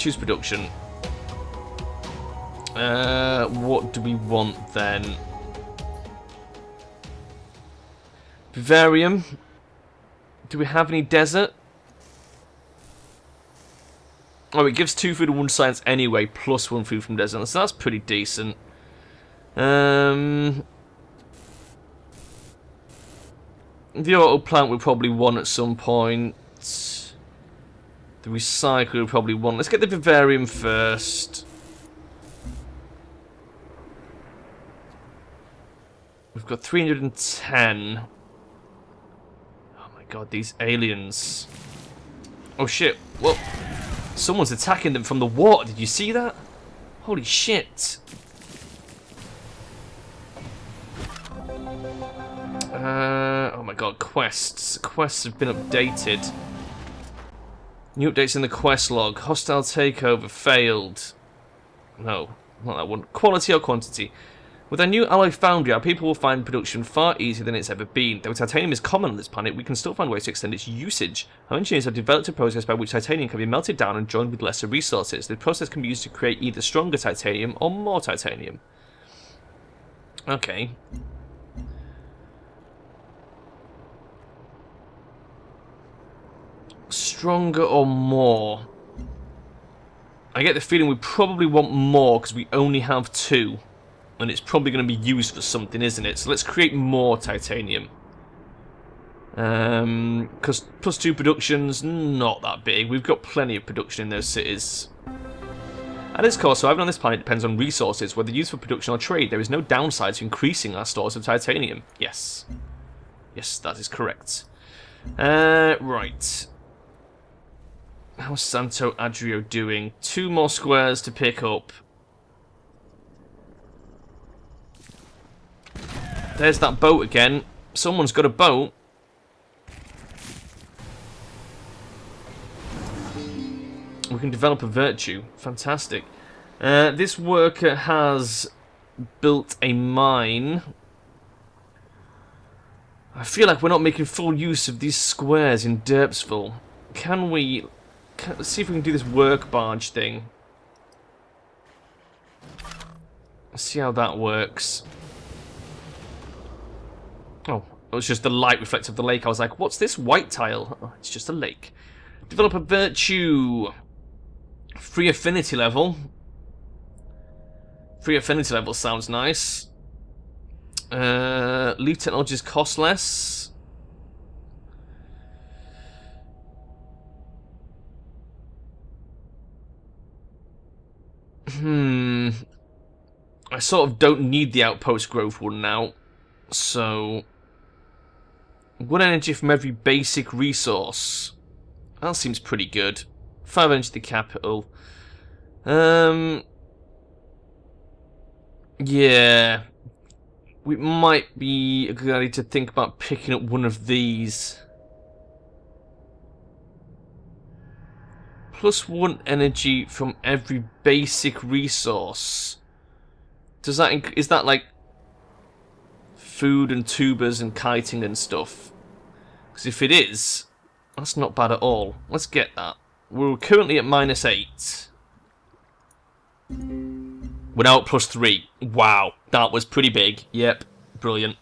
Choose production. What do we want then? Vivarium. Do we have any desert? Oh, it gives 2 food and 1 science anyway, plus 1 food from desert, so that's pretty decent. The auto plant we probably want at some point. The recycle we probably want. Let's get the vivarium first. We've got 310. Oh my god, these aliens. Oh shit, well, someone's attacking them from the water. Did you see that? Holy shit. Oh my god, quests. Quests have been updated. New updates in the quest log. Hostile takeover failed. No, not that one. Quality or quantity. With our new alloy foundry, our people will find production far easier than it's ever been. Though titanium is common on this planet, we can still find ways to extend its usage. Our engineers have developed a process by which titanium can be melted down and joined with lesser resources. The process can be used to create either stronger titanium or more titanium. Okay. Stronger or more? I get the feeling we probably want more because we only have 2. And it's probably going to be used for something, isn't it? So let's create more titanium. Because plus 2 production's not that big. We've got plenty of production in those cities. At its core, surviving on this planet depends on resources, whether used for production or trade. There is no downside to increasing our stores of titanium. Yes. Yes, that is correct. Right. How's Santo Adrio doing? 2 more squares to pick up. There's that boat again. Someone's got a boat. We can develop a virtue. Fantastic. This worker has built a mine. I feel like we're not making full use of these squares in Derpsville. Can we... let's see if we can do this work barge thing. Let's see how that works. Oh, it was just the light reflected off the lake. I was like, what's this white tile? Oh, it's just a lake. Develop a virtue. Free affinity level. Free affinity level sounds nice. Leaf technologies cost less. I sort of don't need the outpost growth one now. So... 1 energy from every basic resource. That seems pretty good. 5 energy to the capital. Yeah. We might be a good idea to think about picking up one of these. Plus 1 energy from every basic resource. Does that is that like food and tubers and kiting and stuff? Because if it is, that's not bad at all. Let's get that. We're currently at -8. We're now at +3. Wow, that was pretty big. Yep, brilliant.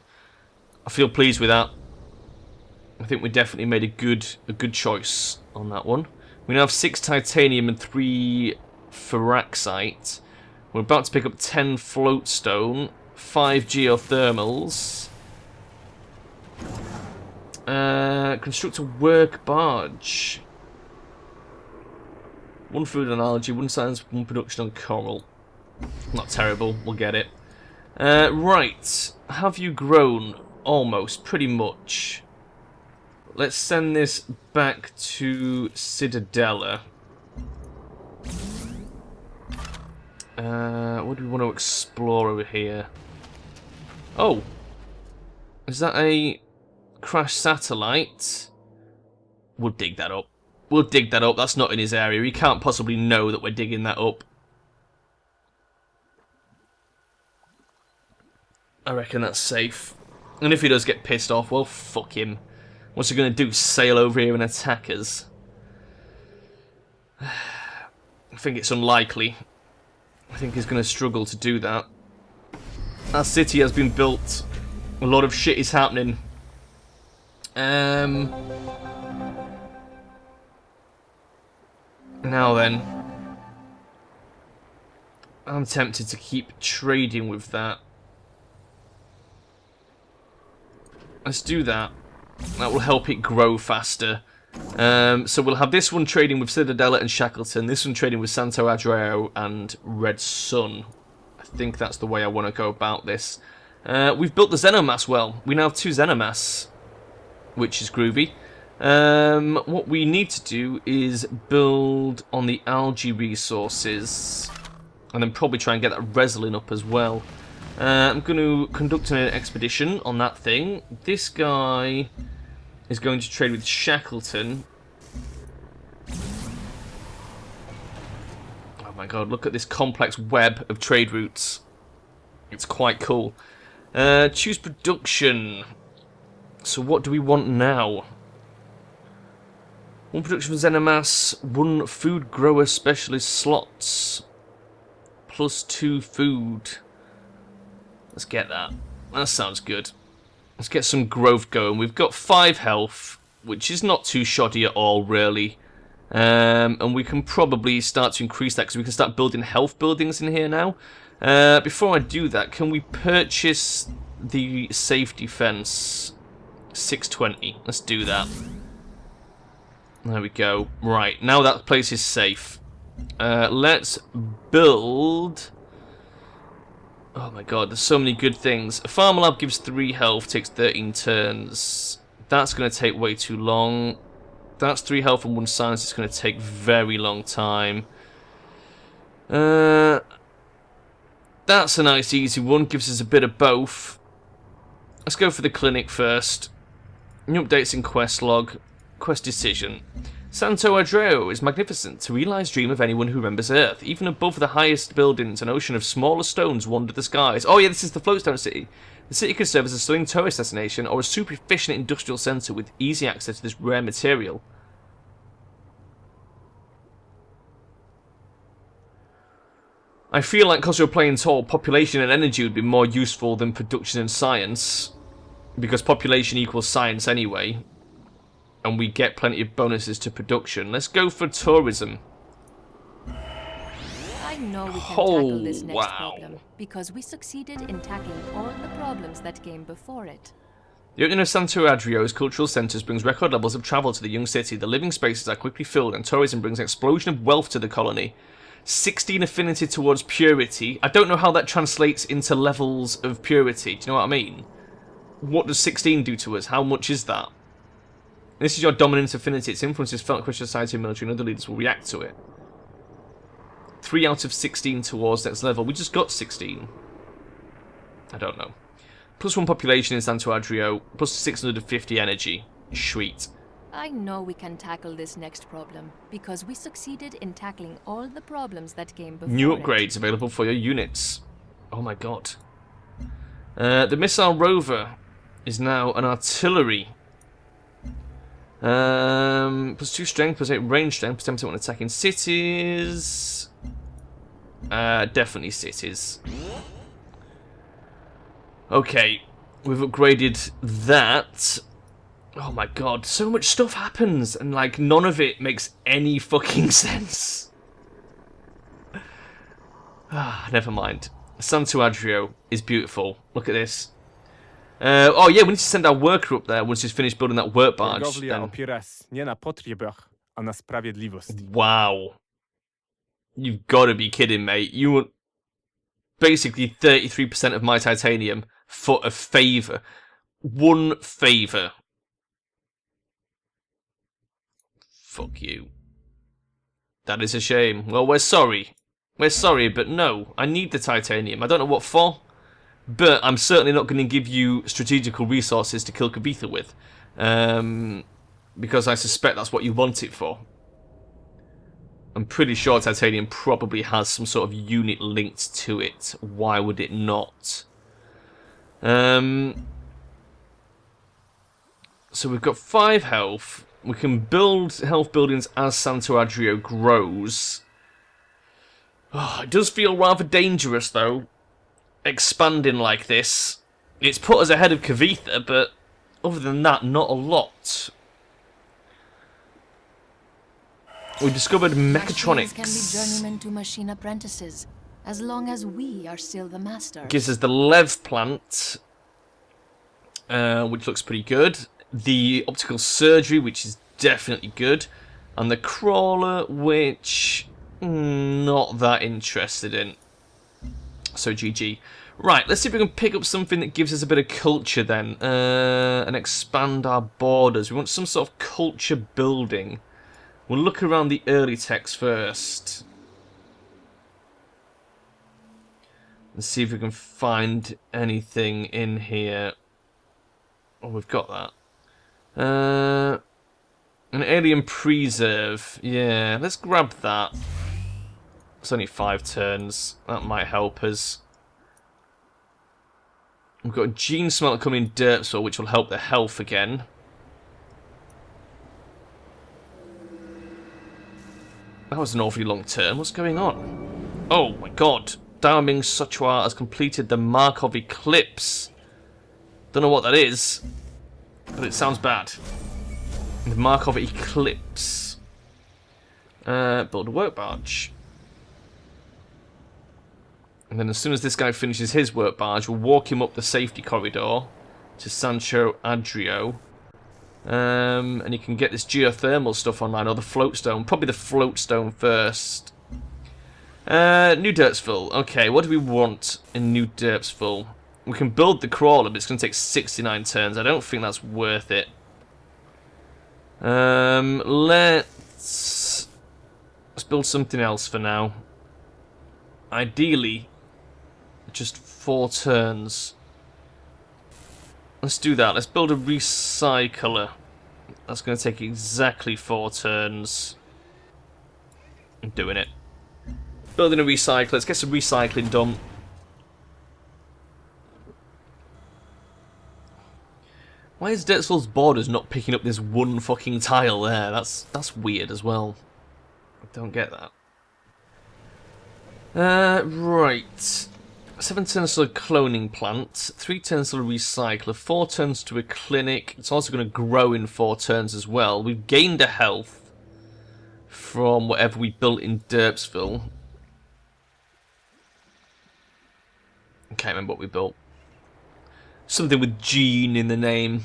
I feel pleased with that. I think we definitely made a good choice on that one. We now have 6 titanium and 3 ferraxite. We're about to pick up 10 floatstone, 5 geothermals. Construct a work barge. 1 food and algae, 1 science, 1 production on coral. Not terrible, we'll get it. Right, have you grown? Almost, pretty much. Let's send this back to Citadella. What do we want to explore over here? Oh! Is that a crashed satellite? We'll dig that up. We'll dig that up. That's not in his area. He can't possibly know that we're digging that up. I reckon that's safe. And if he does get pissed off, well, fuck him. What's he going to do? Sail over here and attack us? think it's unlikely. I think he's going to struggle to do that. Our city has been built. A lot of shit is happening. Now then. I'm tempted to keep trading with that. Let's do that. That will help it grow faster. So we'll have this one trading with Citadella and Shackleton. This one trading with Santo Adreo and Red Sun. I think that's the way I want to go about this. We've built the Xenomass well. We now have 2 Xenomass, which is groovy. What we need to do is build on the algae resources. And then probably try and get that resin up as well. I'm going to conduct an expedition on that thing. This guy is going to trade with Shackleton. Oh my god, look at this complex web of trade routes. It's quite cool. Choose production. So what do we want now? 1 production for Xenomass, 1 food grower specialist slots. +2 food. Let's get that. That sounds good. Let's get some growth going. We've got 5 health, which is not too shoddy at all, really. And we can probably start to increase that because we can start building health buildings in here now. Before I do that, can we purchase the safety fence? 620. Let's do that. There we go. Right, now that place is safe. Let's build... Oh my god, there's so many good things. A Farmer Lab gives 3 health, takes 13 turns. That's going to take way too long. That's 3 health and 1 science. It's going to take very long time. That's a nice easy one. Gives us a bit of both. Let's go for the clinic first. New updates in quest log. Quest decision. Santo Adreo is magnificent, a realised dream of anyone who remembers Earth. Even above the highest buildings, an ocean of smaller stones wander the skies. Oh yeah, this is the Floatstone City. The city can serve as a stunning tourist destination or a super efficient industrial centre with easy access to this rare material. I feel like because we're playing tall, population and energy would be more useful than production and science. Because population equals science anyway. And we get plenty of bonuses to production. Let's go for tourism. I know we can tackle this next problem, because we succeeded in tackling all the problems that came before it. The opening of Santo Adrio's cultural centres brings record levels of travel to the young city. The living spaces are quickly filled, and tourism brings an explosion of wealth to the colony. 16 affinity towards purity. I don't know how that translates into levels of purity. Do you know what I mean? What does 16 do to us? How much is that? This is your dominant affinity. Its influence is felt across society, military, and other leaders will react to it. 3 out of 16 towards next level. We just got 16. I don't know. +1 population in Santo Adrio. Plus 650 energy. Sweet. I know we can tackle this next problem, because we succeeded in tackling all the problems that came before New upgrades available for your units. Oh my god. The missile rover is now an artillery. +2 strength, +8 range strength, +10% when attacking cities. Definitely cities. Okay, we've upgraded that. Oh my god, so much stuff happens, and like none of it makes any fucking sense. Never mind. Santo Adrio is beautiful. Look at this. Oh yeah, we need to send our worker up there once he's finished building that work barge. Wow. You've got to be kidding, mate. You want basically 33% of my titanium for a favour. 1 favour. Fuck you. That is a shame. Well, we're sorry. We're sorry, but no. I need the titanium. I don't know what for. But I'm certainly not going to give you strategical resources to kill Kavitha with. Because I suspect that's what you want it for. I'm pretty sure titanium probably has some sort of unit linked to it. Why would it not? So we've got 5 health. We can build health buildings as Santo Adrio grows. Oh, it does feel rather dangerous, though, expanding like this. It's put us ahead of Kavitha, but other than that, not a lot. We discovered mechatronics. Machines can be journeymen to machine apprentices, as long as we are still the masters. Gives us the Lev plant, which looks pretty good. The optical surgery, which is definitely good. And the crawler, which not that interested in. So GG. Right, let's see if we can pick up something that gives us a bit of culture then. And expand our borders. We want some sort of culture building. We'll look around the early text first. And see if we can find anything in here. Oh, we've got that. An alien preserve. Yeah, let's grab that. It's only 5 turns. That might help us. We've got a gene smelter coming in Dirtsville, which will help the health again. That was an awfully long turn. What's going on? Oh my god. Dao Ming Suchua has completed the Markov Eclipse. Don't know what that is, but it sounds bad. The Markov Eclipse. Build a work barge. And then as soon as this guy finishes his work barge, we'll walk him up the safety corridor to Sancho Adrio. And you can get this geothermal stuff online, or the floatstone. Probably the floatstone first. New Dirtsville. Okay, what do we want in New Dirtsville? We can build the crawler, but it's going to take 69 turns. I don't think that's worth it. Let's build something else for now. Ideally, just 4 turns. Let's do that. Let's build a recycler. That's going to take exactly 4 turns. I'm doing it. Building a recycler. Let's get some recycling done. Why is Dirtsville's borders not picking up this one fucking tile there? That's weird as well. I don't get that. Right. 7 turns to a cloning plant, 3 turns to a recycler, 4 turns to a clinic. It's also going to grow in 4 turns as well. We've gained a health from whatever we built in Dirtsville. I can't remember what we built. Something with gene in the name.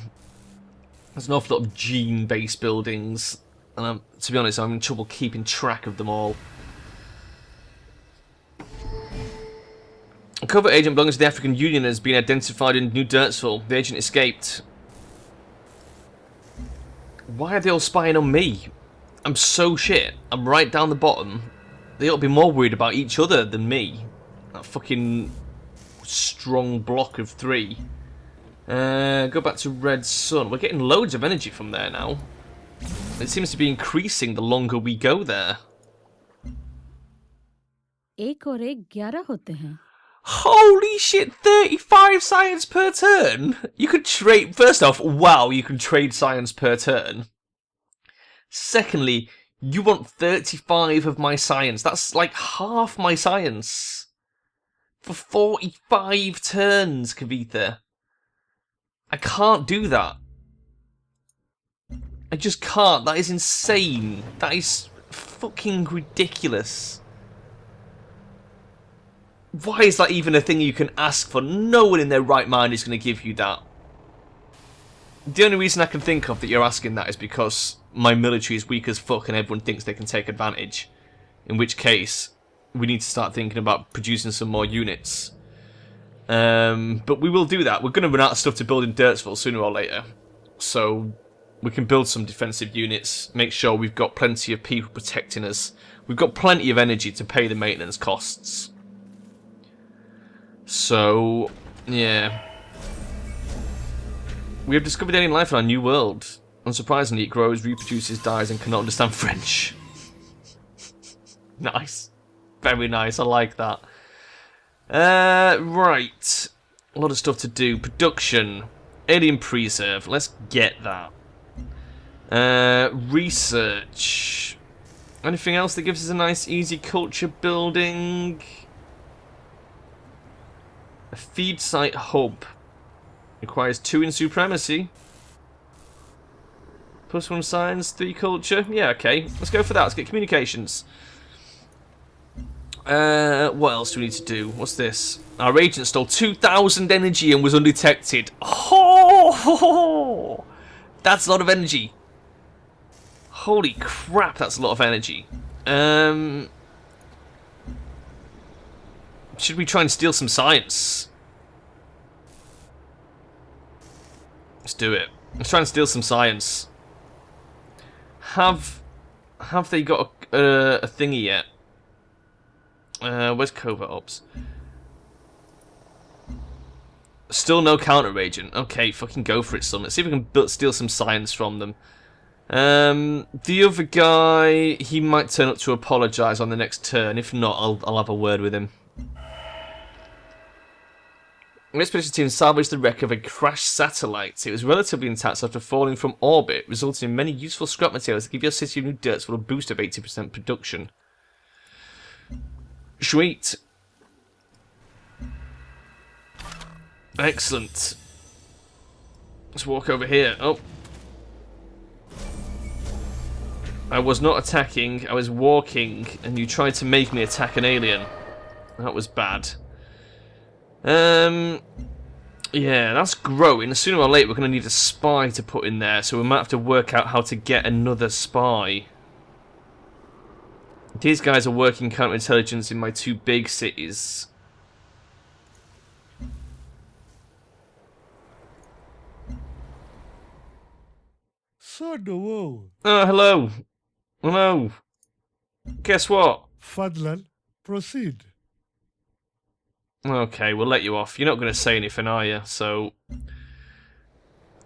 There's an awful lot of gene-based buildings, and to be honest, I'm in trouble keeping track of them all. A covert agent belonging to the African Union has been identified in New Dirtsville. The agent escaped. Why are they all spying on me? I'm so shit. I'm right down the bottom. They ought to be more worried about each other than me. That fucking strong block of 3. Go back to Red Sun. We're getting loads of energy from there now. It seems to be increasing the longer we go there. एक और एक 11 होते हैं. Holy shit, 35 science per turn? You could trade... First off, wow, you can trade science per turn. Secondly, you want 35 of my science. That's like half my science. For 45 turns, Kavitha. I can't do that. I just can't. That is insane. That is fucking ridiculous. Why is that even a thing you can ask for? No one in their right mind is going to give you that. The only reason I can think of that you're asking that is because my military is weak as fuck and everyone thinks they can take advantage. In which case, we need to start thinking about producing some more units. But we will do that. We're going to run out of stuff to build in Dirtsville sooner or later. So we can build some defensive units, make sure we've got plenty of people protecting us. We've got plenty of energy to pay the maintenance costs. So, yeah. We have discovered alien life on our new world. Unsurprisingly, it grows, reproduces, dies, and cannot understand French. Nice. Very nice, I like that. Right. A lot of stuff to do. Production. Alien preserve. Let's get that. Research. Anything else that gives us a nice, easy culture building? A feed site hub. Requires 2 in supremacy. +1 science, 3 culture. Yeah, okay. Let's go for that. Let's get communications. What else do we need to do? What's this? Our agent stole 2,000 energy and was undetected. Oh, that's a lot of energy. Holy crap, that's a lot of energy. Should we try and steal some science? Let's do it. Let's try and steal some science. Have they got a thingy yet? Where's covert ops? Still no counter agent. Okay, fucking go for it, son. Let's see if we can steal some science from them. The other guy, he might turn up to apologise on the next turn. If not, I'll have a word with him. The expedition team salvaged the wreck of a crashed satellite. It was relatively intact after falling from orbit, resulting in many useful scrap materials that give your city new dirt for a boost of 80% production. Sweet. Excellent. Let's walk over here. Oh. I was not attacking, I was walking, and you tried to make me attack an alien. That was bad. Yeah, that's growing. Sooner or later we're going to need a spy to put in there, so we might have to work out how to get another spy. These guys are working counterintelligence in my 2 big cities. So, Oh, hello. Hello. Guess what? Fadlan, proceed. Okay, we'll let you off. You're not going to say anything, are you? So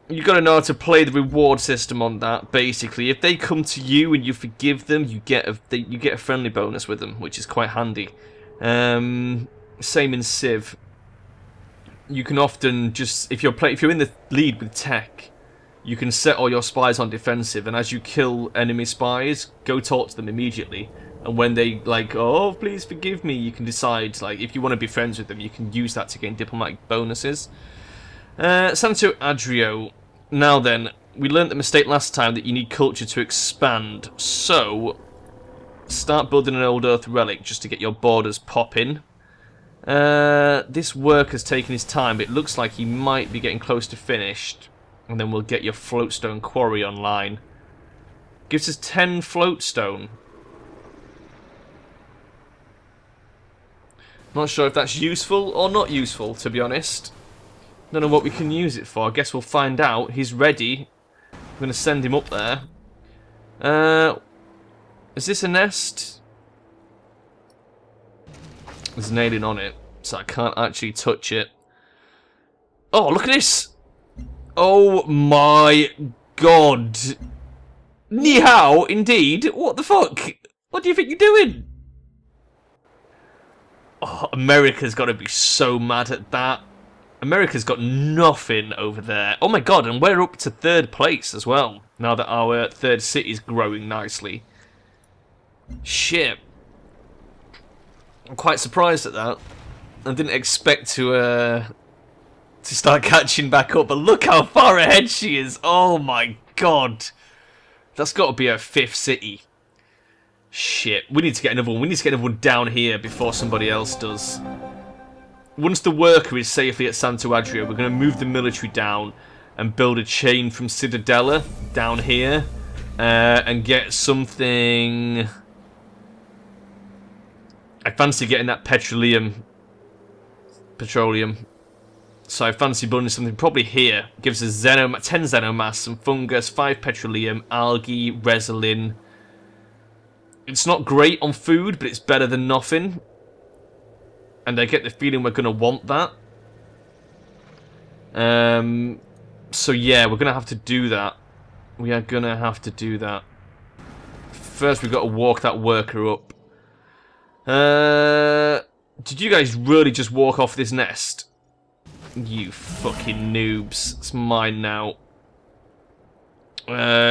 you've got to know how to play the reward system on that. Basically, if they come to you and you forgive them, you get a friendly bonus with them, which is quite handy. Same in Civ. You can often just if you're in the lead with tech, you can set all your spies on defensive, and as you kill enemy spies, go talk to them immediately. And when they like, oh, please forgive me, you can decide, like, if you want to be friends with them, you can use that to gain diplomatic bonuses. Santo Adrio. Now then, we learnt the mistake last time that you need culture to expand. So, start building an old Earth relic just to get your borders popping. This work has taken his time, but it looks like he might be getting close to finished. And then we'll get your floatstone quarry online. Gives us 10 floatstone. Not sure if that's useful or not useful, to be honest. Don't know what we can use it for. I guess we'll find out. He's ready. I'm going to send him up there. Is this a nest? There's an alien on it, so I can't actually touch it. Oh, look at this! Oh my god! Ni hao, indeed. What the fuck? What do you think you're doing? Oh, America's got to be so mad at that. America's got nothing over there. Oh my god, and we're up to 3rd place as well, now that our 3rd city's growing nicely. Shit. I'm quite surprised at that. I didn't expect to start catching back up, but look how far ahead she is. Oh my god. That's got to be her 5th city. Shit, we need to get another one. We need to get another one down here before somebody else does. Once the worker is safely at Santo Adrio, we're going to move the military down and build a chain from Ciudadela down here and get something. I fancy getting that petroleum. So I fancy building something probably here. Gives us 10 xenomass, some fungus, 5 petroleum, algae, resin. It's not great on food, but it's better than nothing. And I get the feeling we're going to want that. So yeah, we're going to have to do that. We are going to have to do that. First, we've got to walk that worker up. Did you guys really just walk off this nest? You fucking noobs. It's mine now.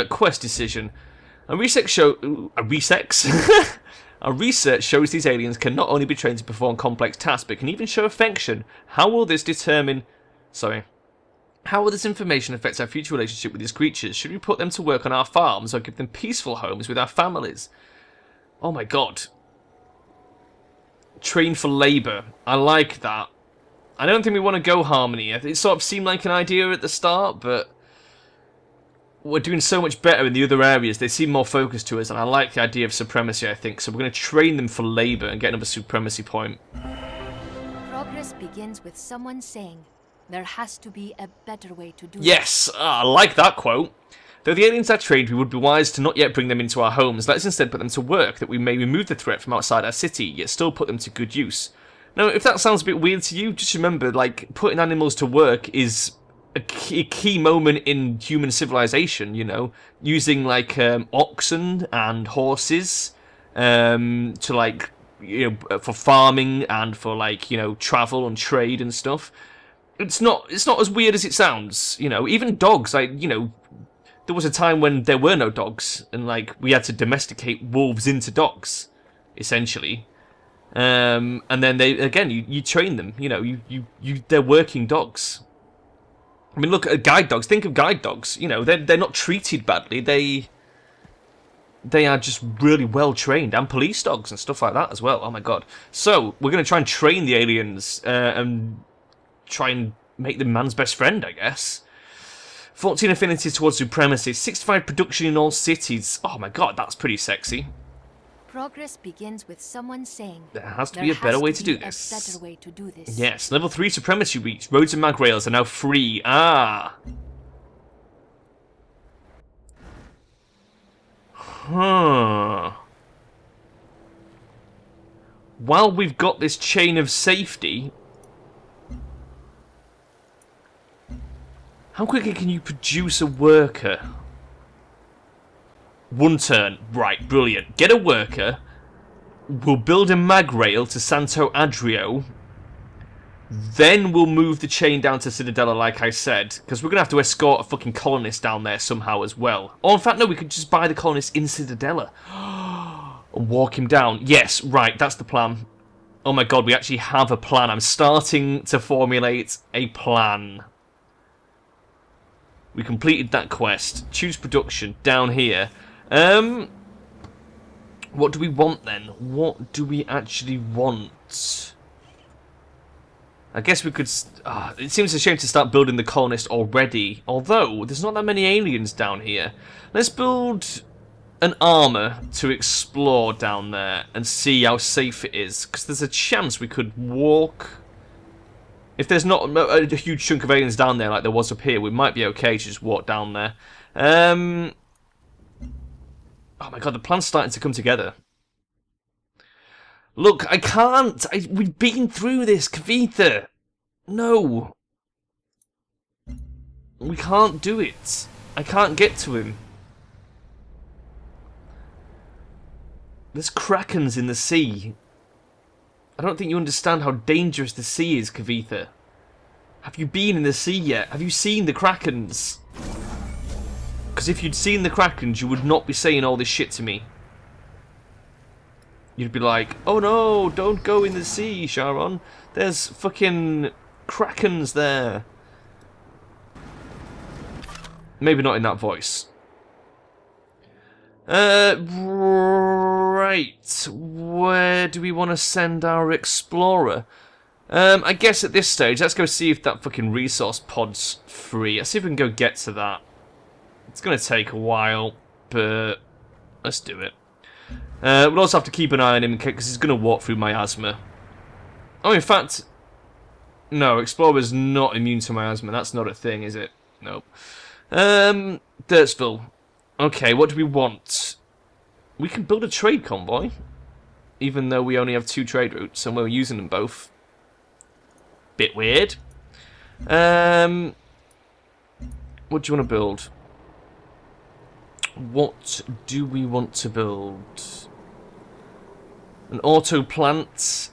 Quest decision. A research shows these aliens can not only be trained to perform complex tasks, but can even show affection. How will this information affect our future relationship with these creatures? Should we put them to work on our farms or give them peaceful homes with our families? Oh my god. Train for labour. I like that. I don't think we want to go Harmony. It sort of seemed like an idea at the start, but we're doing so much better in the other areas. They seem more focused to us, and I like the idea of supremacy, I think. So we're going to train them for labour and get another supremacy point. Progress begins with someone saying, there has to be a better way to do Yes, I like that quote. Though the aliens are trained, we would be wise to not yet bring them into our homes. Let us instead put them to work, that we may remove the threat from outside our city, yet still put them to good use. Now, if that sounds a bit weird to you, just remember, like, putting animals to work is a key moment in human civilization, you know, using, like, oxen and horses to, like, you know, for farming and for, like, you know, travel and trade and stuff. It's not as weird as it sounds, you know. Even dogs, like, you know, there was a time when there were no dogs, and, like, we had to domesticate wolves into dogs, essentially. And then you train them, you know, they're working dogs. I mean, look at guide dogs. Think of guide dogs. You know, they're not treated badly. They are just really well trained, and police dogs and stuff like that as well. Oh my god! So we're gonna try and train the aliens and try and make them man's best friend, I guess. 14 affinities towards supremacy. 65 production in all cities. Oh my god, that's pretty sexy. Progress begins with someone saying, there has to be a better way to do this. Better way to do this. Yes, level 3 supremacy reached. Roads and mag rails are now free. Ah. Huh. While we've got this chain of safety, how quickly can you produce a worker? 1 turn. Right, brilliant. Get a worker. We'll build a mag rail to Santo Adrio. Then we'll move the chain down to Citadella, like I said. Because we're going to have to escort a fucking colonist down there somehow as well. Or, in fact, no, we could just buy the colonist in Citadella. And walk him down. Yes, right, that's the plan. Oh my god, we actually have a plan. I'm starting to formulate a plan. We completed that quest. Choose production down here. What do we want then? What do we actually want? I guess we could... it seems a shame to start building the colonist already. Although, there's not that many aliens down here. Let's build an armour to explore down there and see how safe it is. Because there's a chance we could walk... If there's not a huge chunk of aliens down there like there was up here, we might be okay to just walk down there. Oh my god, the plan's starting to come together. Look, I can't. We've been through this, Kavitha. No. We can't do it. I can't get to him. There's krakens in the sea. I don't think you understand how dangerous the sea is, Kavitha. Have you been in the sea yet? Have you seen the krakens? Because if you'd seen the krakens, you would not be saying all this shit to me. You'd be like, oh no, don't go in the sea, Sharon. There's fucking krakens there. Maybe not in that voice. Right. Where do we want to send our explorer? I guess at this stage, let's go see if that fucking resource pod's free. Let's see if we can go get to that. It's going to take a while, but let's do it. We'll also have to keep an eye on him because he's going to walk through miasma. Oh, in fact, no, Explorer's not immune to miasma. That's not a thing, is it? Nope. Dirtsville. Okay, what do we want? We can build a trade convoy, even though we only have 2 trade routes, and we're using them both. Bit weird. What do you want to build? What do we want to build? An auto plant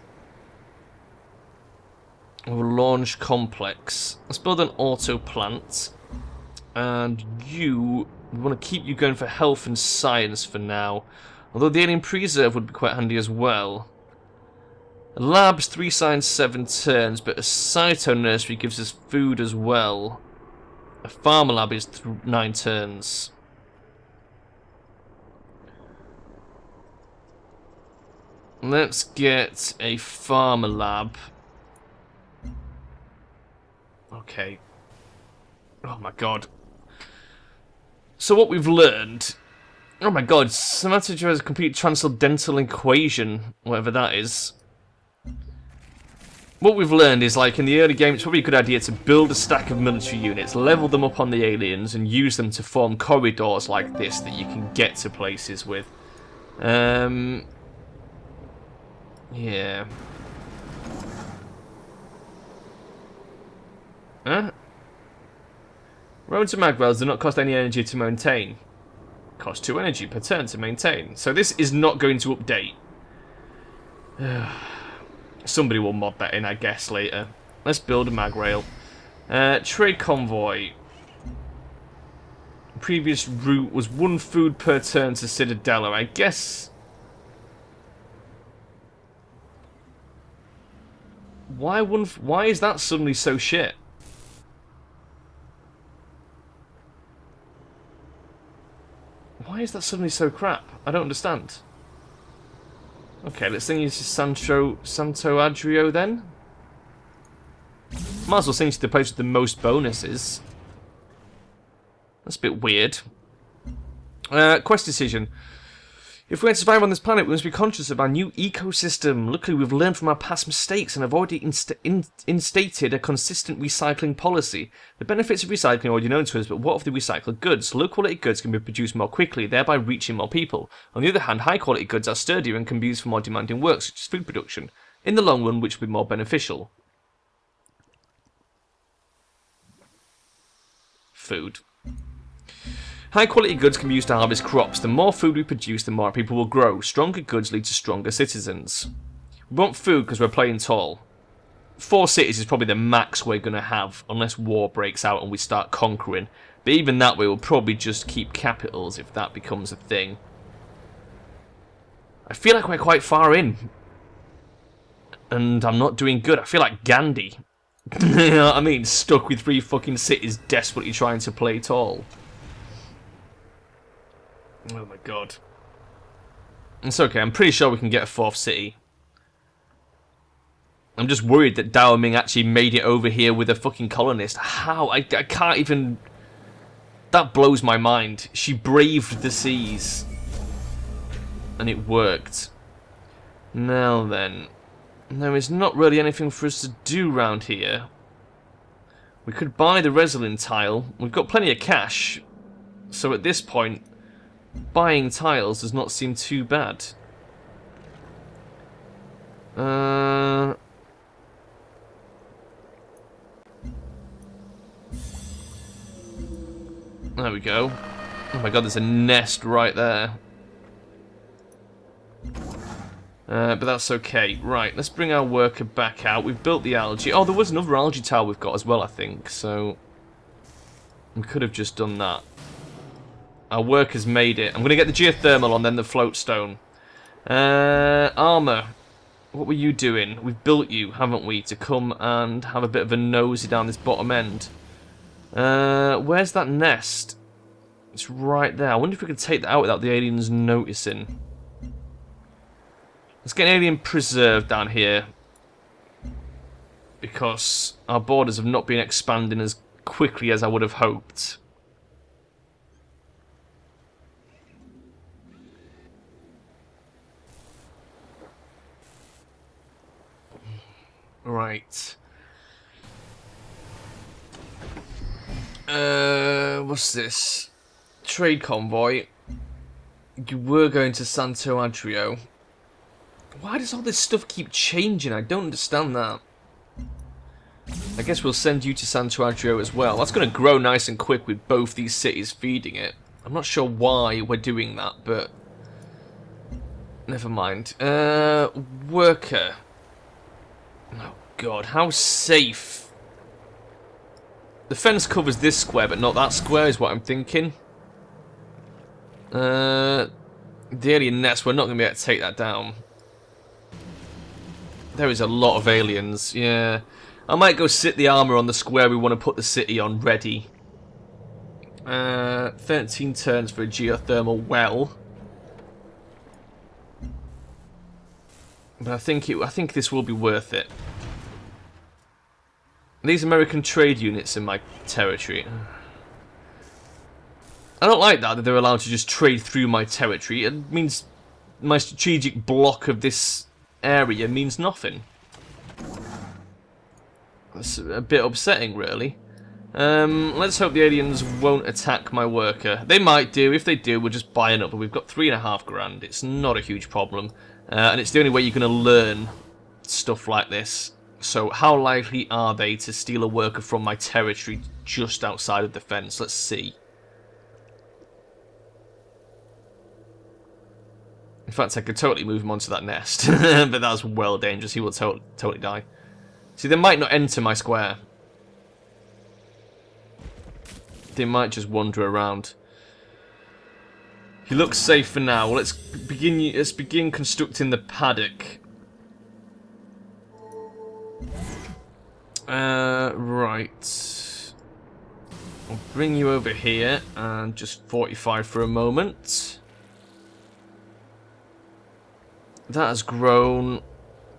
or a launch complex. Let's build an auto plant. And you, we want to keep you going for health and science for now. Although the alien preserve would be quite handy as well. Labs, 3 science, 7 turns, but a cyto nursery gives us food as well. A farmer lab is 9 turns. Let's get a farmer lab. Okay. Oh my god. So what we've learned... Oh my god, Somatojo has a complete transcendental equation, whatever that is. What we've learned is, like, in the early game, it's probably a good idea to build a stack of military units, level them up on the aliens, and use them to form corridors like this that you can get to places with. Yeah. Huh? Roads and magwells do not cost any energy to maintain. Cost 2 energy per turn to maintain. So this is not going to update. Somebody will mod that in, I guess, later. Let's build a mag rail. Trade convoy. Previous route was 1 food per turn to Citadella. I guess... Why is that suddenly so shit? Why is that suddenly so crap? I don't understand. Okay, let's sing you to Santo Adrio then. Might as well sing to the place with the most bonuses. That's a bit weird. Quest decision. If we're to survive on this planet, we must be conscious of our new ecosystem. Luckily, we've learned from our past mistakes and have already instated a consistent recycling policy. The benefits of recycling are already known to us, but what of the recycled goods? Low-quality goods can be produced more quickly, thereby reaching more people. On the other hand, high-quality goods are sturdier and can be used for more demanding work, such as food production. In the long run, which will be more beneficial? Food. High quality goods can be used to harvest crops. The more food we produce, the more people will grow. Stronger goods lead to stronger citizens. We want food because we're playing tall. 4 cities is probably the max we're going to have, unless war breaks out and we start conquering. But even that way, we'll probably just keep capitals if that becomes a thing. I feel like we're quite far in. And I'm not doing good. I feel like Gandhi. You know what I mean? Stuck with 3 fucking cities, desperately trying to play tall. Oh my god. It's okay, I'm pretty sure we can get a 4th city. I'm just worried that Dao Ming actually made it over here with a fucking colonist. How? I can't even... That blows my mind. She braved the seas. And it worked. Now then. There is not really anything for us to do round here. We could buy the Resilin tile. We've got plenty of cash. So at this point... Buying tiles does not seem too bad. There we go. Oh my god, there's a nest right there. But that's okay. Right, let's bring our worker back out. We've built the algae. Oh, there was another algae tile we've got as well, I think. So we could have just done that. Our workers made it. I'm going to get the geothermal on, then the float stone. Armour. What were you doing? We've built you, haven't we, to come and have a bit of a nosy down this bottom end. Where's that nest? It's right there. I wonder if we could take that out without the aliens noticing. Let's get an alien preserve down here. Because our borders have not been expanding as quickly as I would have hoped. Right. What's this? Trade convoy. You were going to Santo Adrio. Why does all this stuff keep changing? I don't understand that. I guess we'll send you to Santo Adrio as well. That's going to grow nice and quick with both these cities feeding it. I'm not sure why we're doing that, but... Never mind. Worker. Oh god, how safe The fence covers this square, but not that square, is what I'm thinking. The alien nest, we're not going to be able to take that down. There is a lot of aliens, yeah. I might go sit the armor on the square we want to put the city on ready. 13 turns for a geothermal well. But I think this will be worth it. These American trade units in my territory. I don't like that they're allowed to just trade through my territory. It means my strategic block of this area means nothing. That's a bit upsetting, really. Let's hope the aliens won't attack my worker. They might do. If they do, we'll just buy another. We've got 3.5 grand. It's not a huge problem. And it's the only way you're going to learn stuff like this. So how likely are they to steal a worker from my territory just outside of the fence? Let's see. In fact, I could totally move him onto that nest. But that's well dangerous. He will totally die. See, they might not enter my square. They might just wander around. He looks safe for now. Let's begin constructing the paddock. Right. I'll bring you over here and just 45 for a moment. That has grown.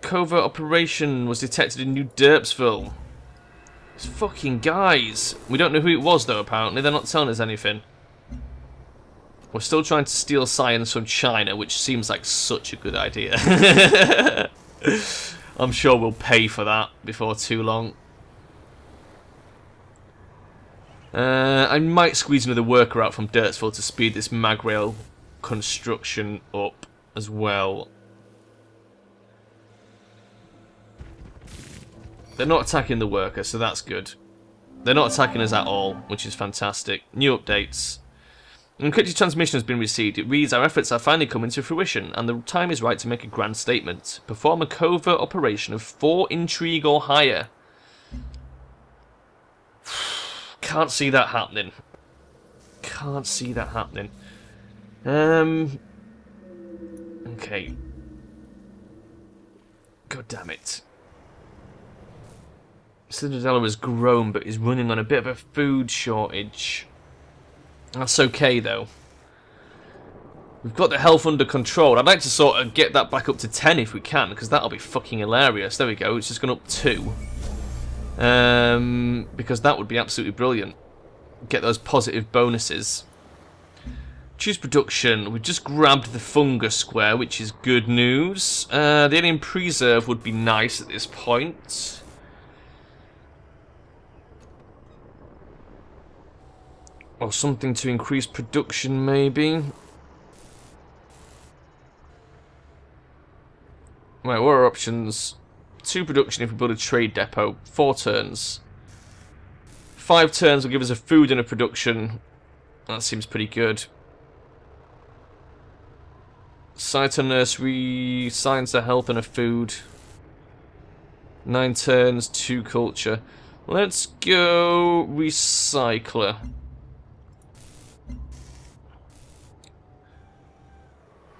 Covert operation was detected in New Derpsville. These fucking guys. We don't know who it was though, apparently. They're not telling us anything. We're still trying to steal science from China, which seems like such a good idea. I'm sure we'll pay for that before too long. I might squeeze another worker out from Dertsville to speed this mag rail construction up as well. They're not attacking the worker, so that's good. They're not attacking us at all, which is fantastic. New updates. An encrypted transmission has been received. It reads, our efforts are finally coming to fruition, and the time is right to make a grand statement. Perform a covert operation of 4 intrigue or higher. Can't see that happening. Can't see that happening. Okay. God damn it. Citadella has grown, but is running on a bit of a food shortage. That's okay, though. We've got the health under control. I'd like to sort of get that back up to 10 if we can, because that'll be fucking hilarious. There we go. It's just gone up 2. Because that would be absolutely brilliant. Get those positive bonuses. Choose production. We've just grabbed the fungus square, which is good news. The alien preserve would be nice at this point. Or something to increase production, maybe. Right, what are our options? 2 production if we build a trade depot. 4 turns. 5 turns will give us a food and a production. That seems pretty good. Site and nursery, science, a health and a food. 9 turns, 2 culture. Let's go recycler.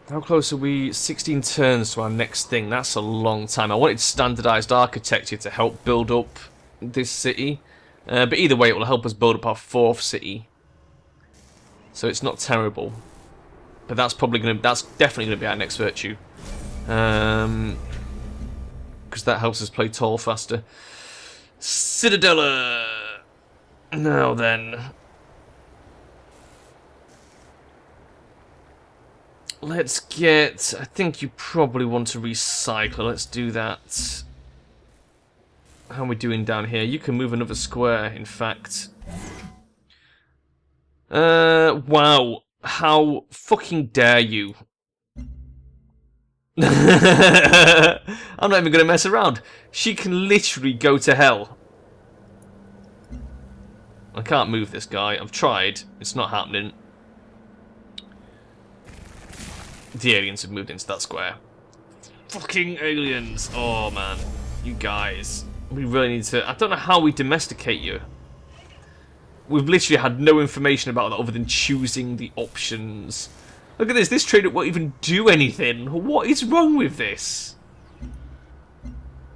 How close are we? 16 turns to our next thing. That's a long time. I wanted standardized architecture to help build up this city. But either way, it will help us build up our 4th city. So it's not terrible. But that's definitely gonna be our next virtue. Because that helps us play tall faster. Citadella! Now then. Let's get... I think you probably want to recycle. Let's do that. How are we doing down here? You can move another square, in fact. Wow. How fucking dare you? I'm not even going to mess around. She can literally go to hell. I can't move this guy. I've tried. It's not happening. The aliens have moved into that square. Fucking aliens. Oh, man. You guys. We really need to... I don't know how we domesticate you. We've literally had no information about that other than choosing the options. Look at this. This trader won't even do anything. What is wrong with this?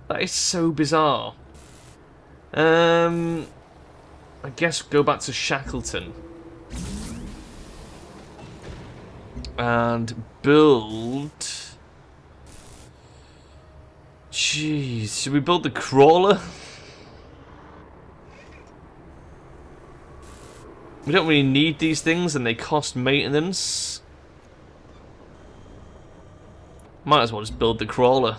That is so bizarre. I guess go back to Shackleton. And build... Jeez. Should we build the crawler? We don't really need these things and they cost maintenance. Might as well just build the crawler.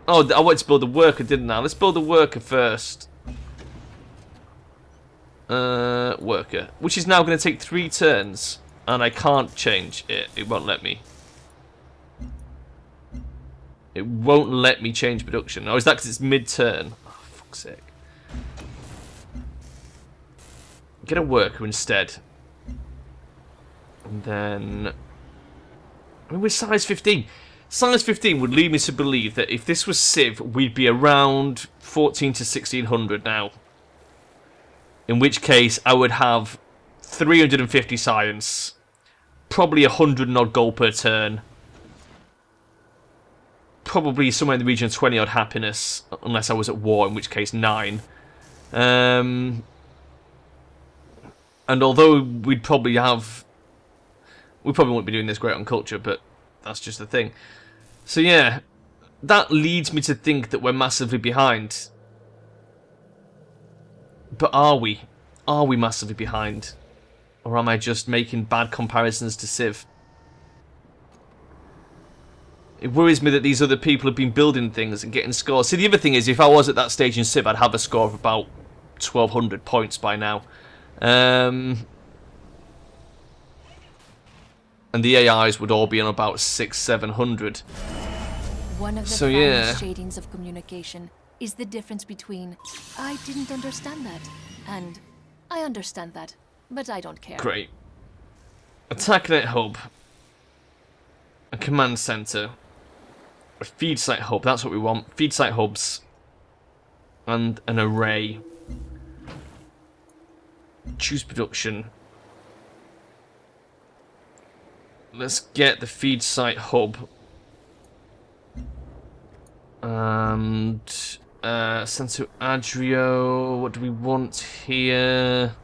Oh, I wanted to build the worker, didn't I? Let's build the worker first. Worker. Which is now going to take 3 turns. And I can't change it. It won't let me. It won't let me change production. Oh, is that because it's mid-turn? Oh, fuck's sake. Get a worker instead. And then... I mean, we're size 15. Size 15 would lead me to believe that if this was Civ, we'd be around 14 to 1600 now. In which case, I would have 350 science. Probably 100 and odd gold per turn. Probably somewhere in the region of 20 odd happiness. Unless I was at war, in which case 9. And although we'd probably have... We probably wouldn't be doing this great on culture, but that's just the thing. So yeah, that leads me to think that we're massively behind. But are we? Are we massively behind? Or am I just making bad comparisons to Civ? It worries me that these other people have been building things and getting scores. See, the other thing is, if I was at that stage in Civ, I'd have a score of about 1200 points by now. And the AIs would all be on about 600-700. One of the finest shadings of communication is the difference between "I didn't understand that" and "I understand that, but I don't care." Great. Attacknet hub. A command center. A feed site hub. That's what we want. Feed site hubs. And an array. Choose production. Let's get the feed site hub. And Santo Adrio. What do we want here?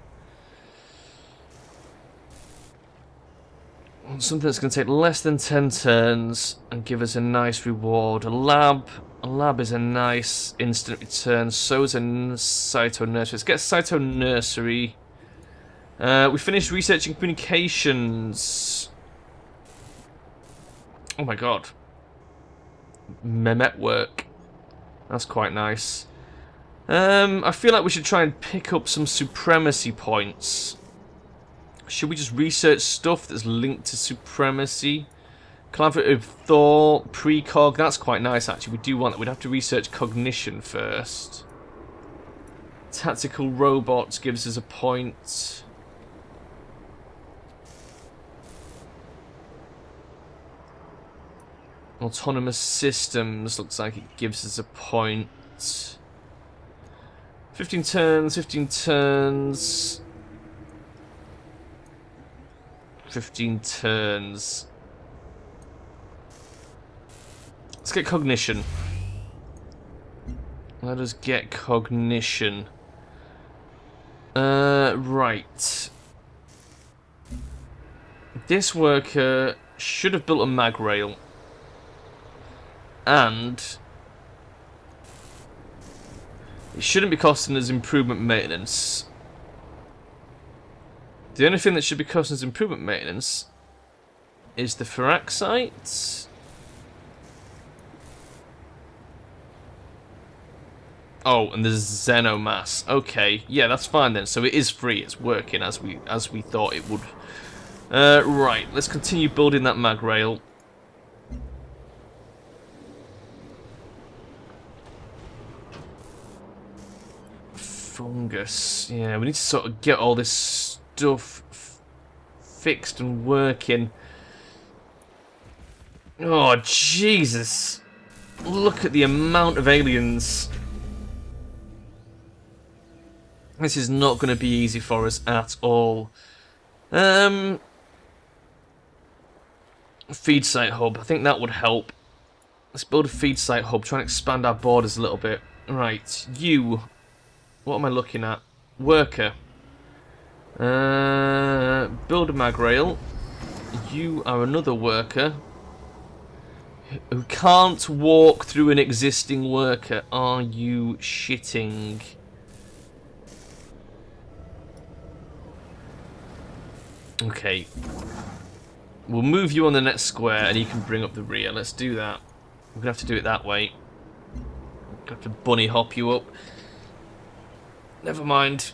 Something that's going to take less than 10 turns and give us a nice reward. A lab. A lab is a nice instant return. So is a Cyto Nursery. Let's get Cyto Nursery. We finished researching communications. Oh my god. Mehmet work. That's quite nice. I feel like we should try and pick up some supremacy points. Should we just research stuff that's linked to supremacy? Collaborative thought, precog. That's quite nice actually. We do want that. We'd have to research cognition first. Tactical robots gives us a point. Autonomous systems looks like it gives us a point. 15 turns, 15 turns. 15 turns. Let's get cognition. Let us get cognition. Right. This worker should have built a mag rail. And it shouldn't be costing us improvement maintenance. The only thing that should be costing us improvement maintenance is the Firaxite. Oh, and there's Xenomass. Okay, yeah, that's fine then. So it is free. It's working as we thought it would. Right, let's continue building that mag rail. Fungus. Yeah, we need to sort of get all this stuff fixed and working. Oh, Jesus. Look at the amount of aliens. This is not going to be easy for us at all. Feed site hub. I think that would help. Let's build a feed site hub. Try and expand our borders a little bit. Right, you. What am I looking at? Worker. Build a mag rail. You are another worker who can't walk through an existing worker. Are you shitting? Okay. We'll move you on the next square and you can bring up the rear. Let's do that. We're going to have to do it that way. Got to bunny hop you up. Never mind.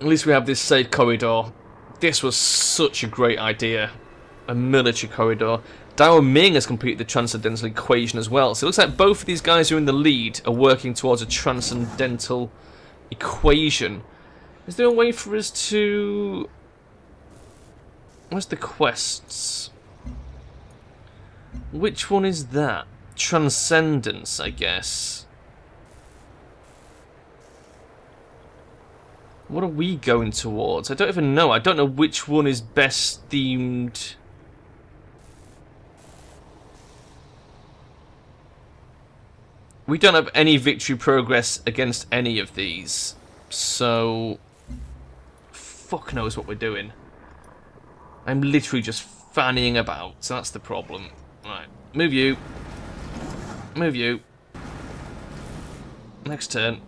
At least we have this safe corridor. This was such a great idea. A military corridor. Dao Ming has completed the transcendental equation as well. So it looks like both of these guys who are in the lead are working towards a transcendental equation. Is there a way for us to... Where's the quests? Which one is that? Transcendence, I guess. What are we going towards? I don't even know. I don't know which one is best themed. We don't have any victory progress against any of these. So... fuck knows what we're doing. I'm literally just fannying about, so that's the problem. Right, move you. Move you. Next turn.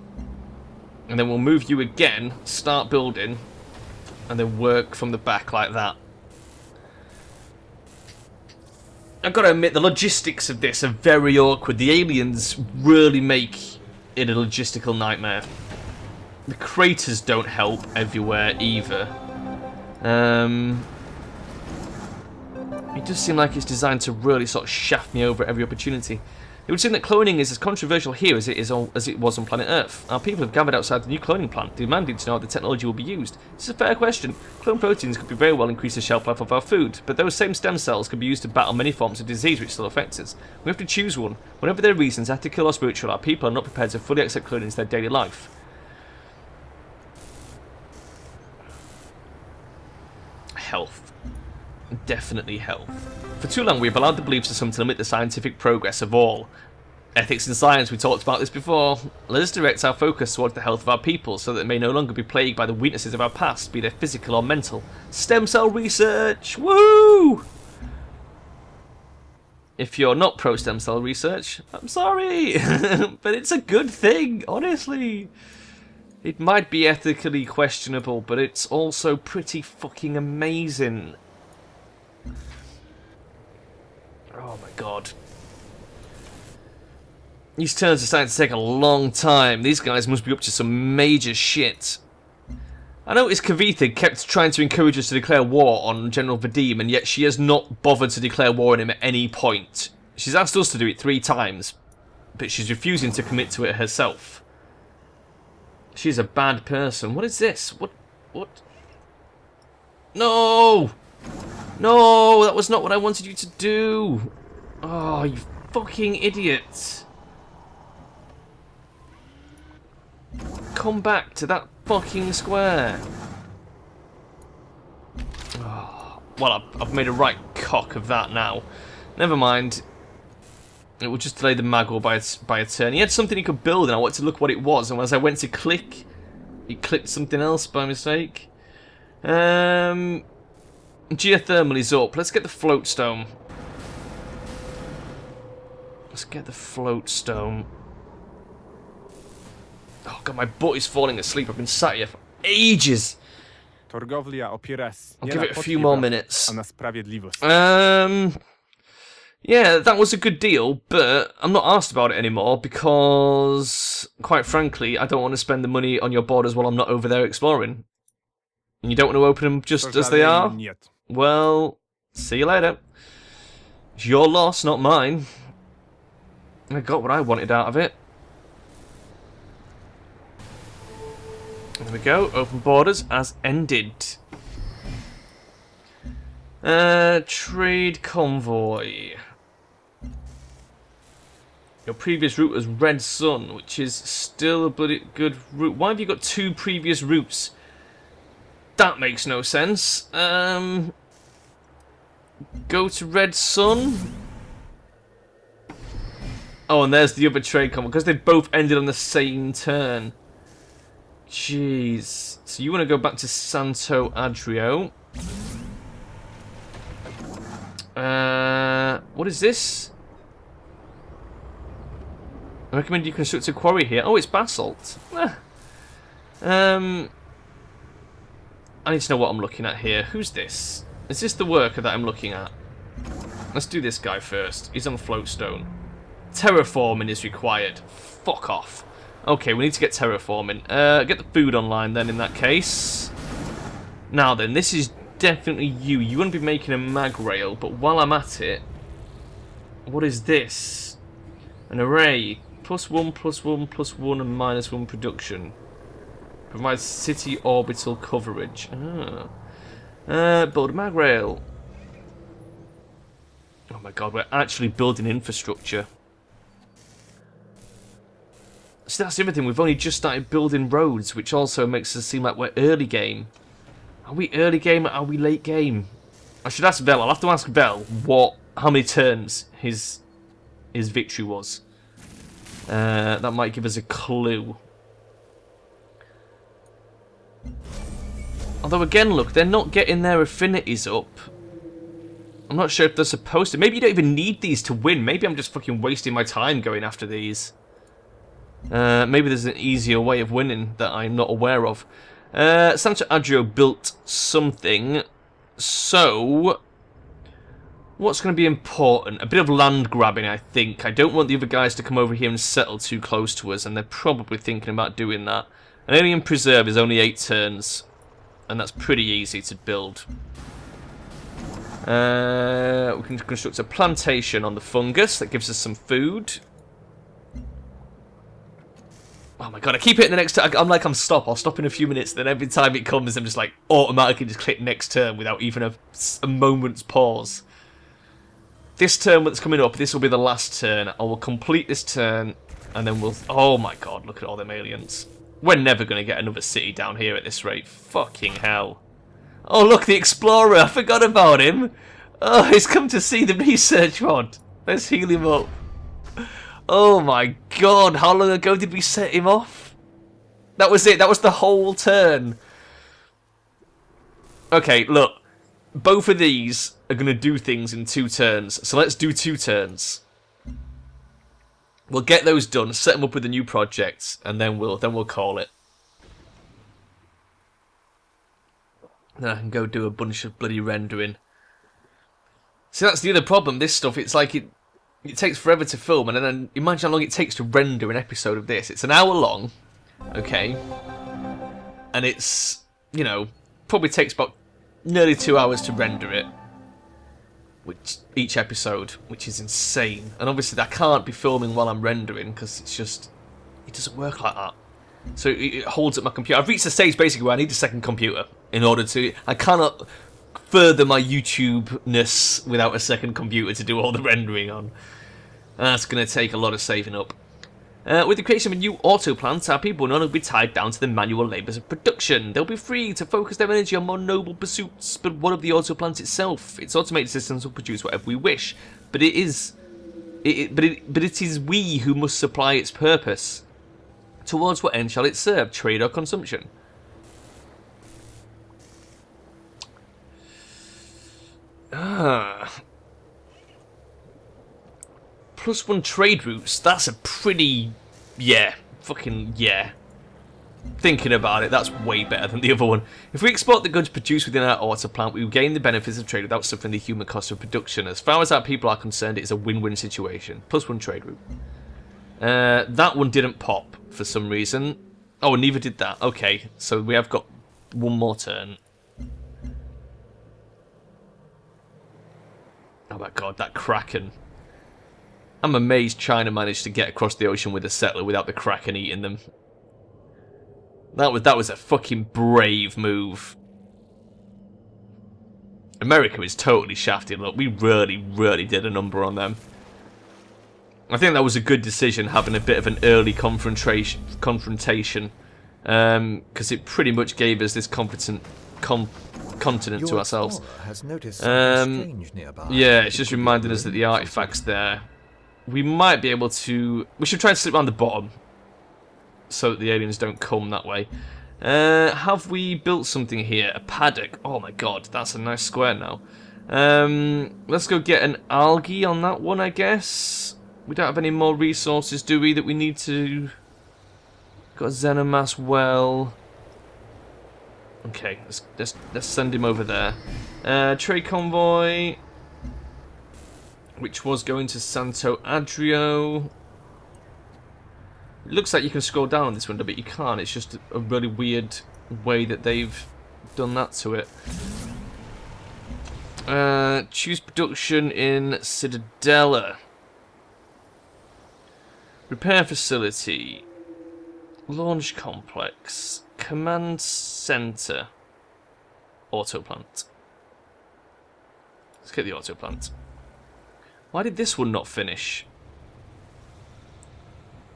And then we'll move you again, start building, and then work from the back like that. I've got to admit, the logistics of this are very awkward. The aliens really make it a logistical nightmare. The craters don't help everywhere either. It does seem like it's designed to really sort of shaft me over at every opportunity. It would seem that cloning is as controversial here as it was on planet Earth. Our people have gathered outside the new cloning plant, demanding to know how the technology will be used. This is a fair question. Clone proteins could be very well increase the shelf life of our food, but those same stem cells could be used to battle many forms of disease which still affect us. We have to choose one. Whenever there are reasons, ethical or spiritual, our people are not prepared to fully accept cloning as their daily life. Health. Definitely health. For too long we have allowed the belief system to limit the scientific progress of all. Ethics in science, we talked about this before. Let us direct our focus towards the health of our people so that it may no longer be plagued by the weaknesses of our past, be they physical or mental. Stem cell research! Woo! If you're not pro stem cell research, I'm sorry, but it's a good thing, honestly. It might be ethically questionable, but it's also pretty fucking amazing. Oh my god. These turns are starting to take a long time. These guys must be up to some major shit. I noticed Kavitha kept trying to encourage us to declare war on General Vadim, and yet she has not bothered to declare war on him at any point. She's asked us to do it 3 times, but she's refusing to commit to it herself. She's a bad person. What is this? What? No! No, that was not what I wanted you to do. Oh, you fucking idiot. Come back to that fucking square. Oh, well, I've made a right cock of that now. Never mind. It will just delay the Magor by a turn. He had something he could build and I wanted to look what it was. And as I went to click, he clicked something else by mistake. Geothermal is up. Let's get the float stone. Let's get the float stone. Oh god, my butt is falling asleep. I've been sat here for ages. I'll give it a few more minutes. Yeah, that was a good deal, but I'm not asked about it anymore because, quite frankly, I don't want to spend the money on your borders while I'm not over there exploring. And you don't want to open them just as they are? Well, see you later. It's your loss, not mine. I got what I wanted out of it. There we go. Open borders as ended. Trade convoy. Your previous route was Red Sun, which is still a bloody good route. Why have you got 2 previous routes? That makes no sense. Go to Red Sun. Oh, and there's the other trade combo, because they both ended on the same turn. Jeez. So you want to go back to Santo Adrio. What is this? I recommend you construct a quarry here. Oh, it's basalt. I need to know what I'm looking at here. Who's this? Is this the worker that I'm looking at? Let's do this guy first. He's on floatstone. Terraforming is required. Fuck off. Okay, we need to get terraforming. Get the food online then in that case. Now then, this is definitely you. You want to be making a mag rail, but while I'm at it, what is this? An array. +1, +1, +1, and -1 production. Provides city orbital coverage. Build a mag rail. Oh my god, we're actually building infrastructure. So that's everything. We've only just started building roads, which also makes us seem like we're early game. Are we early game or are we late game? I should ask Bell. I'll have to ask Bell how many turns his victory was. That might give us a clue. Although again, look, they're not getting their affinities up. I'm not sure if they're supposed to. Maybe you don't even need these to win. Maybe I'm just fucking wasting my time going after these. Maybe there's an easier way of winning that I'm not aware of. Santo Adrio built something. So, what's going to be important? A bit of land grabbing, I think. I don't want the other guys to come over here and settle too close to us, and they're probably thinking about doing that. An alien preserve is only 8 turns, and that's pretty easy to build. We can construct a plantation on the fungus. That gives us some food. Oh my god, I keep hitting the next turn. I'm like, I'll stop in a few minutes. Then every time it comes, I'm just like, automatically just click next turn without even a moment's pause. This turn that's coming up, this will be the last turn. I will complete this turn, and then we'll... Oh my god, look at all them aliens. We're never going to get another city down here at this rate. Fucking hell. Oh, look, the Explorer. I forgot about him. Oh, he's come to see the research pod. Let's heal him up. Oh my god, how long ago did we set him off? That was it. That was the whole turn. Okay, look. Both of these are going to do things in 2 turns. So let's do 2 turns. We'll get those done, set them up with the new projects, and then we'll call it. Then I can go do a bunch of bloody rendering. See, that's the other problem. This stuff, it's like it takes forever to film, and then imagine how long it takes to render an episode of this. It's an hour long, okay? And it's, you know, probably takes about nearly 2 hours to render it. Which each episode, which is insane. And obviously I can't be filming while I'm rendering, because it's just... it doesn't work like that. So it holds up my computer. I've reached the stage basically where I need a second computer in order to... I cannot further my YouTube-ness without a second computer to do all the rendering on. That's going to take a lot of saving up. With the creation of a new auto plant, our people will no longer be tied down to the manual labours of production. They'll be free to focus their energy on more noble pursuits. But what of the auto plant itself? Its automated systems will produce whatever we wish. But it is we who must supply its purpose. Towards what end shall it serve? Trade or consumption? +1 trade routes, that's a pretty... yeah. Fucking yeah. Thinking about it, that's way better than the other one. If we export the goods produced within our auto plant, we will gain the benefits of trade without suffering the human cost of production. As far as our people are concerned, it is a win-win situation. +1 trade route. That one didn't pop for some reason. Oh, neither did that. Okay, so we have got one more turn. Oh my god, that Kraken. I'm amazed China managed to get across the ocean with a settler without the Kraken eating them. That was a fucking brave move. America is totally shafted. Look, we really, really did a number on them. I think that was a good decision, having a bit of an early confrontation, because it pretty much gave us this continent to ourselves. Has noticed strange nearby. Yeah, it's just reminding us that the artifact's there. We might be able to... We should try and slip around the bottom, so that the aliens don't come that way. Have we built something here? A paddock. Oh my god, that's a nice square now. Let's go get an algae on that one, I guess. We don't have any more resources, do we, that we need to... Got a Xenomass well. Okay, let's send him over there. Trade convoy, which was going to Santo Adrio. It looks like you can scroll down on this window, but you can't. It's just a really weird way that they've done that to it. Choose production in Citadella. Repair facility. Launch complex. Command center. Autoplant. Let's get the autoplant. Why did this one not finish?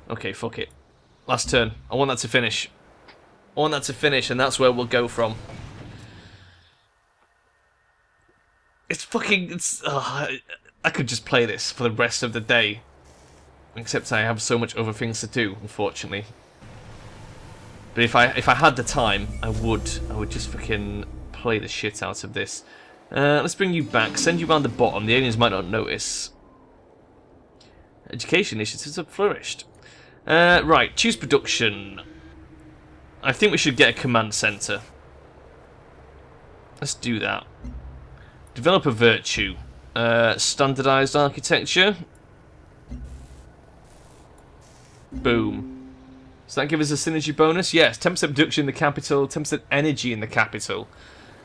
Okay, fuck it. Last turn. I want that to finish. I want that to finish, and that's where we'll go from. It's fucking... I could just play this for the rest of the day. Except I have so much other things to do, unfortunately. But if I had the time, I would just fucking play the shit out of this. Let's bring you back. Send you around the bottom. The aliens might not notice. Education initiatives have flourished. Right, choose production. I think we should get a command center. Let's do that. Develop a virtue. Standardized architecture. Boom. Does that give us a synergy bonus? Yes, 10% production in the capital, 10% energy in the capital.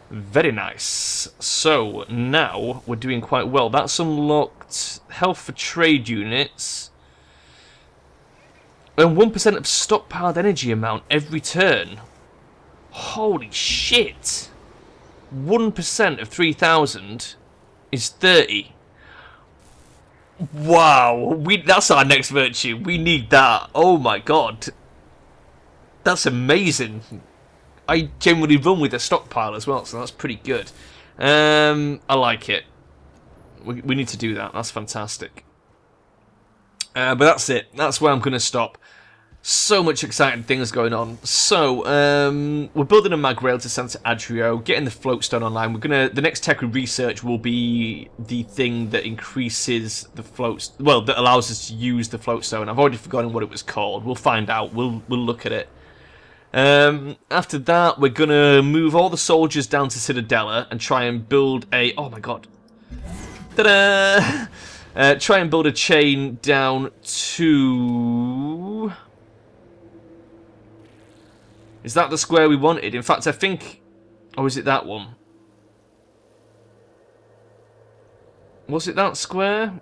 Very nice. So, now we're doing quite well. That's unlocked health for trade units. And 1% of stockpiled energy amount every turn. Holy shit. 1% of 3,000 is 30. Wow, that's our next virtue. We need that. Oh my god. That's amazing. I generally run with a stockpile as well, so that's pretty good. I like it. We need to do that. That's fantastic. But that's it. That's where I'm going to stop. So much exciting things going on. So, we're building a mag rail to Santa Adrio, getting the floatstone online. The next tech research will be the thing that increases the floats, well, that allows us to use the floatstone. I've already forgotten what it was called. We'll find out. We'll look at it. After that, we're gonna move all the soldiers down to Citadella and try and build a... Oh my god. Ta-da! Try and build a chain down to... Is that the square we wanted? In fact, I think... Or is it that one? Was it that square?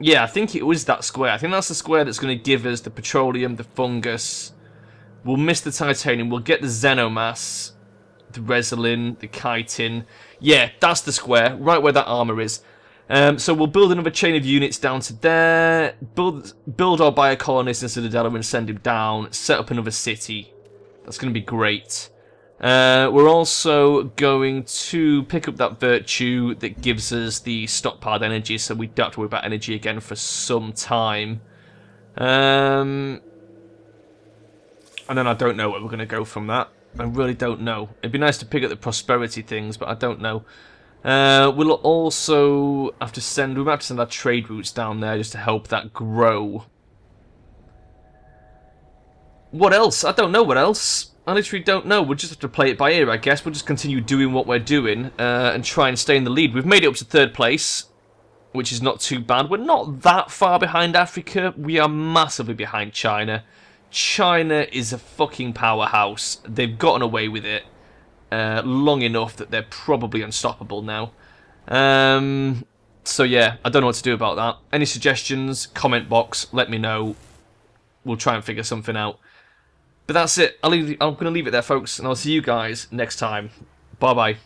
Yeah, I think it was that square. I think that's the square that's going to give us the petroleum, the fungus. We'll miss the titanium. We'll get the Xenomass, the resilin, the chitin. Yeah, that's the square, right where that armor is. So we'll build another chain of units down to there. Build our biocolonist in Citadella and send him down. Set up another city. That's going to be great. We're also going to pick up that virtue that gives us the stockpiled energy, so we don't have to worry about energy again for some time. And then I don't know where we're going to go from that. I really don't know. It'd be nice to pick up the prosperity things, but I don't know. We'll also have to send... We might have to send our trade routes down there just to help that grow. What else? I don't know what else. I literally don't know. We'll just have to play it by ear, I guess. We'll just continue doing what we're doing and try and stay in the lead. We've made it up to 3rd place, which is not too bad. We're not that far behind Africa. We are massively behind China. China is a fucking powerhouse. They've gotten away with it long enough that they're probably unstoppable now. So yeah, I don't know what to do about that. Any suggestions? Comment box. Let me know. We'll try and figure something out. But that's it. I'm going to leave it there, folks, and I'll see you guys next time. Bye-bye.